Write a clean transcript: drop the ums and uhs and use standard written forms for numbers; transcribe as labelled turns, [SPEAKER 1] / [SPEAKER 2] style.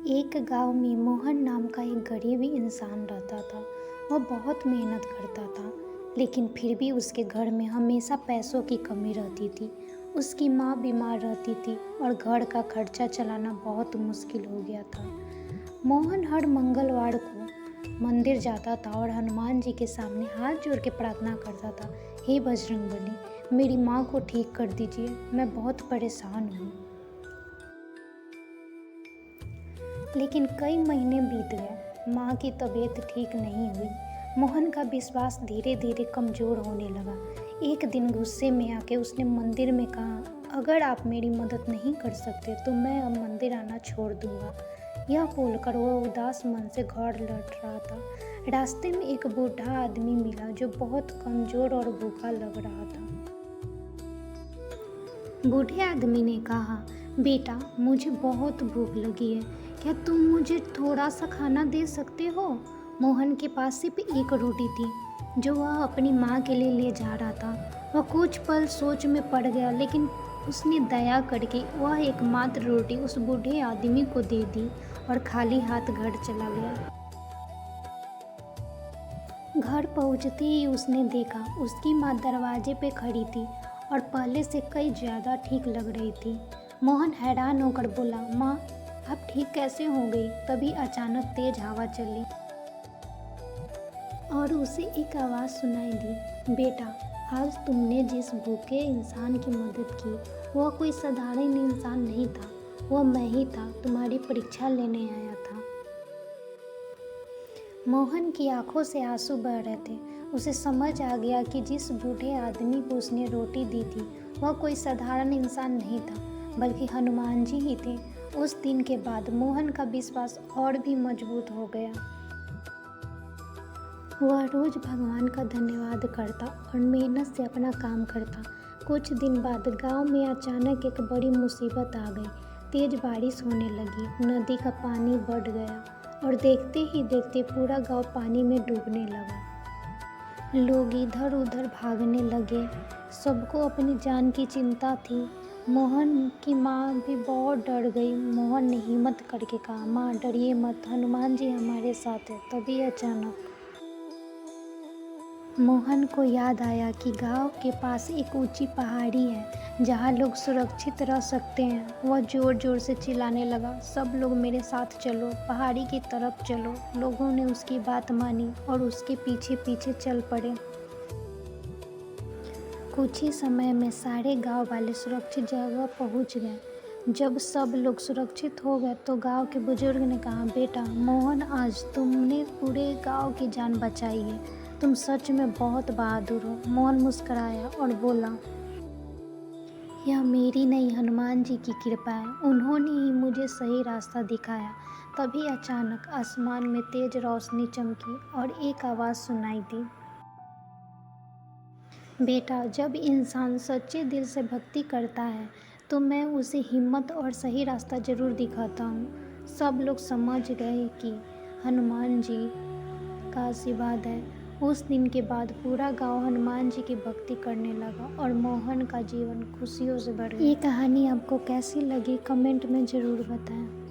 [SPEAKER 1] एक गांव में मोहन नाम का एक गरीब इंसान रहता था। वह बहुत मेहनत करता था, लेकिन फिर भी उसके घर में हमेशा पैसों की कमी रहती थी। उसकी माँ बीमार रहती थी और घर का खर्चा चलाना बहुत मुश्किल हो गया था। मोहन हर मंगलवार को मंदिर जाता था और हनुमान जी के सामने हाथ जोड़ के प्रार्थना करता था, हे बजरंगबली, मेरी माँ को ठीक कर दीजिए, मैं बहुत परेशान हूँ। लेकिन कई महीने बीत गए, माँ की तबीयत ठीक नहीं हुई। मोहन का विश्वास धीरे धीरे कमज़ोर होने लगा। एक दिन गुस्से में आके उसने मंदिर में कहा, अगर आप मेरी मदद नहीं कर सकते तो मैं अब मंदिर आना छोड़ दूंगा। यह बोलकर वह उदास मन से घर लौट रहा था। रास्ते में एक बूढ़ा आदमी मिला जो बहुत कमज़ोर और भूखा लग रहा था। बूढ़े आदमी ने कहा, बेटा, मुझे बहुत भूख लगी है, क्या तुम मुझे थोड़ा सा खाना दे सकते हो? मोहन के पास सिर्फ एक रोटी थी जो वह अपनी माँ के लिए ले जा रहा था। वह कुछ पल सोच में पड़ गया, लेकिन उसने दया करके वह एकमात्र रोटी उस बूढ़े आदमी को दे दी और खाली हाथ घर चला गया। घर पहुंचते ही उसने देखा उसकी माँ दरवाजे पे खड़ी थी और पहले से कई ज़्यादा ठीक लग रही थी। मोहन हैरान होकर बोला, माँ, आप ठीक कैसे हो गई? तभी अचानक तेज हवा चली और उसे एक आवाज़ सुनाई दी, बेटा, आज तुमने जिस भूखे इंसान की मदद की वह कोई साधारण इंसान नहीं था, वह मैं ही था, तुम्हारी परीक्षा लेने आया था। मोहन की आंखों से आंसू बह रहे थे। उसे समझ आ गया कि जिस बूढ़े आदमी को उसने रोटी दी थी वह कोई साधारण इंसान नहीं था, बल्कि हनुमान जी ही थे। उस दिन के बाद मोहन का विश्वास और भी मजबूत हो गया। वह रोज भगवान का धन्यवाद करता और मेहनत से अपना काम करता। कुछ दिन बाद गांव में अचानक एक बड़ी मुसीबत आ गई। तेज बारिश होने लगी, नदी का पानी बढ़ गया और देखते ही देखते पूरा गांव पानी में डूबने लगा। लोग इधर उधर भागने लगे, सबको अपनी जान की चिंता थी। मोहन की माँ भी बहुत डर गई। मोहन ने हिम्मत करके कहा, माँ, डरिए मत, हनुमान जी हमारे साथ है। तभी अचानक मोहन को याद आया कि गांव के पास एक ऊंची पहाड़ी है जहां लोग सुरक्षित रह सकते हैं। वह जोर जोर से चिल्लाने लगा, सब लोग मेरे साथ चलो, पहाड़ी की तरफ चलो। लोगों ने उसकी बात मानी और उसके पीछे पीछे चल पड़े। कुछ ही समय में सारे गांव वाले सुरक्षित जगह पहुंच गए। जब सब लोग सुरक्षित हो गए तो गांव के बुजुर्ग ने कहा, बेटा मोहन, आज तुमने पूरे गांव की जान बचाई है, तुम सच में बहुत बहादुर हो। मोहन मुस्कुराया और बोला, यह मेरी नहीं, हनुमान जी की कृपा है, उन्होंने ही मुझे सही रास्ता दिखाया। तभी अचानक आसमान में तेज रोशनी चमकी और एक आवाज़ सुनाई दी, बेटा, जब इंसान सच्चे दिल से भक्ति करता है तो मैं उसे हिम्मत और सही रास्ता जरूर दिखाता हूँ। सब लोग समझ गए कि हनुमान जी का आशीर्वाद है। उस दिन के बाद पूरा गांव हनुमान जी की भक्ति करने लगा और मोहन का जीवन खुशियों से भर गया। ये कहानी आपको कैसी लगी कमेंट में ज़रूर बताएं।